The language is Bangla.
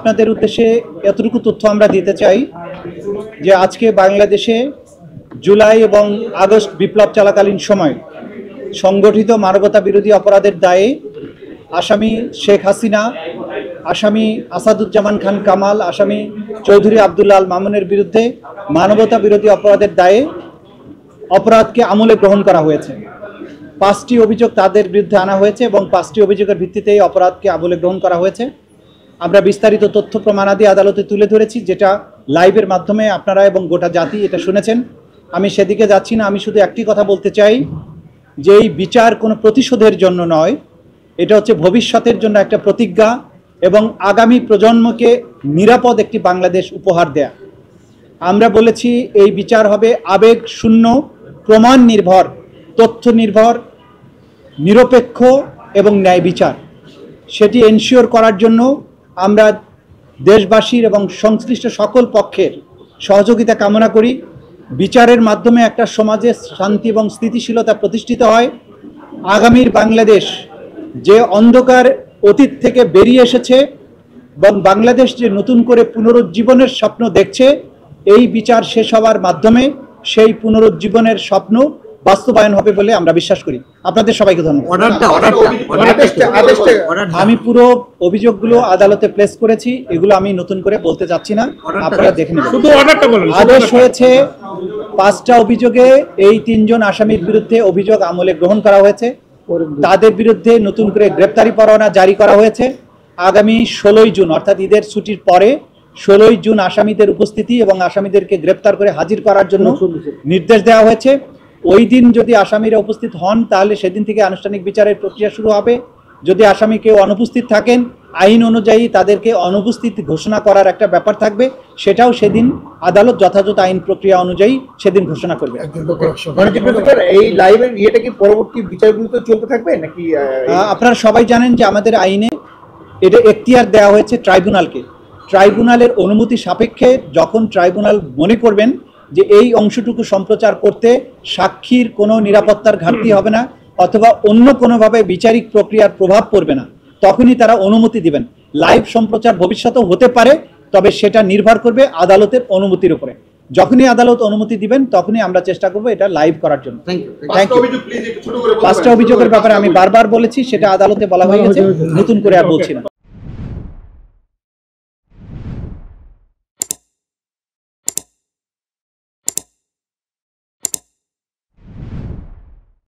আপনাদের উদ্দেশ্যে এতটুকু তথ্য আমরা দিতে চাই যে আজকে বাংলাদেশে জুলাই এবং আগস্ট বিপ্লব চলাকালীন সময় সংগঠিত মানবতা বিরোধী অপরাধের দায়ে আসামি শেখ হাসিনা, আসামি আসাদুজ্জামান খান কামাল, আসামি চৌধুরী আব্দুল্লাহ আল মামুনের বিরুদ্ধে মানবতা বিরোধী অপরাধের দায়ে অপরাধকে আমলে গ্রহণ করা হয়েছে। 5টি অভিযোগ তাদের বিরুদ্ধে আনা হয়েছে এবং 5টি অভিযোগের ভিত্তিতে এই অপরাধকে আমলে গ্রহণ করা হয়েছে। আমরা বিস্তারিত তথ্য প্রমাণাদি আদালতে তুলে ধরেছি, যেটা লাইভের মাধ্যমে আপনারা এবং গোটা জাতি এটা শুনেছেন। আমি সেদিকে যাচ্ছি না, আমি শুধু একটি কথা বলতে চাই যে এই বিচার কোনো প্রতিশোধের জন্য নয়, এটা হচ্ছে ভবিষ্যতের জন্য একটা প্রতিজ্ঞা এবং আগামী প্রজন্মকে নিরাপদ একটি বাংলাদেশ উপহার দেয়া। আমরা বলেছি এই বিচার হবে আবেগ শূন্য, প্রমাণ নির্ভর, তথ্য নির্ভর, নিরপেক্ষ এবং ন্যায় বিচার। সেটি এনশিওর করার জন্য আমরা দেশবাসীর এবং সংশ্লিষ্ট সকল পক্ষের সহযোগিতা কামনা করি। বিচারের মাধ্যমে একটা সমাজে শান্তি এবং স্থিতিশীলতা প্রতিষ্ঠিত হয়। আগামীর বাংলাদেশ যে অন্ধকার অতীত থেকে বেরিয়ে এসেছে এবং বাংলাদেশ যে নতুন করে পুনরুজ্জীবনের স্বপ্ন দেখছে, এই বিচার শেষ হওয়ার মাধ্যমে সেই পুনরুজ্জীবনের স্বপ্ন বাস্তবায়ন হবে বলে আমরা বিশ্বাস করি। আপনাদের সবাইকে ধন্যবাদ। আমি পুরো অভিযোগগুলো আদালতে প্লেস করেছি, এগুলো আমি নতুন করে বলতে চাচ্ছি না, আপনারা দেখে নেবেন। আদেশ হয়েছে 5টা অভিযোগে এই 3 জন আসামির বিরুদ্ধে অভিযোগ আমলে গ্রহণ করা হয়েছে। তাদের বিরুদ্ধে নতুন করে গ্রেপ্তারি পরোয়ানা জারি করা হয়েছে। আগামী 16ই জুন অর্থাৎ ঈদের ছুটির পরে 16ই জুন আসামিদের উপস্থিতি এবং আসামিদেরকে গ্রেপ্তার করে হাজির করার জন্য নির্দেশ দেওয়া হয়েছে। ওই দিন যদি আসামিরা উপস্থিত হন তাহলে সেদিন থেকে আনুষ্ঠানিক বিচারের প্রক্রিয়া শুরু হবে। যদি আসামি কেউ অনুপস্থিত থাকেন, আইন অনুযায়ী তাদেরকে অনুপস্থিত ঘোষণা করার একটা ব্যাপার থাকবে, সেটাও সেদিন আদালত যথাযথ আইন প্রক্রিয়া অনুযায়ী সেদিন ঘোষণা করবে। এই লাইভের ইয়েটা কি পরবর্তী বিচারগুলোতে চলতে থাকবে নাকি? আপনারা সবাই জানেন যে আমাদের আইনে এটা এখতিয়ার দেওয়া হয়েছে ট্রাইব্যুনালকে। ট্রাইব্যুনালের অনুমতি সাপেক্ষে যখন ট্রাইব্যুনাল মনে করবেন যে এই অংশটুকু সম্প্রচার করতে সাক্ষীর কোনো নিরাপত্তার ঘাটতি হবে না অথবা অন্য কোনোভাবে বিচারিক প্রক্রিয়ার প্রভাব পড়বে না, তখনই তারা অনুমতি দিবেন। লাইভ সম্প্রচার ভবিষ্যতেও হতে পারে, তবে সেটা নির্ভর করবে আদালতের অনুমতির উপরে। যখনই আদালত অনুমতি দিবেন তখনই আমরা চেষ্টা করব এটা লাইভ করার জন্য। Thank you. 5টা অভিযোগের ব্যাপারে আমি বারবার বলেছি, সেটা আদালতে বলা হয়ে গেছে, নতুন করে আর বলছি না।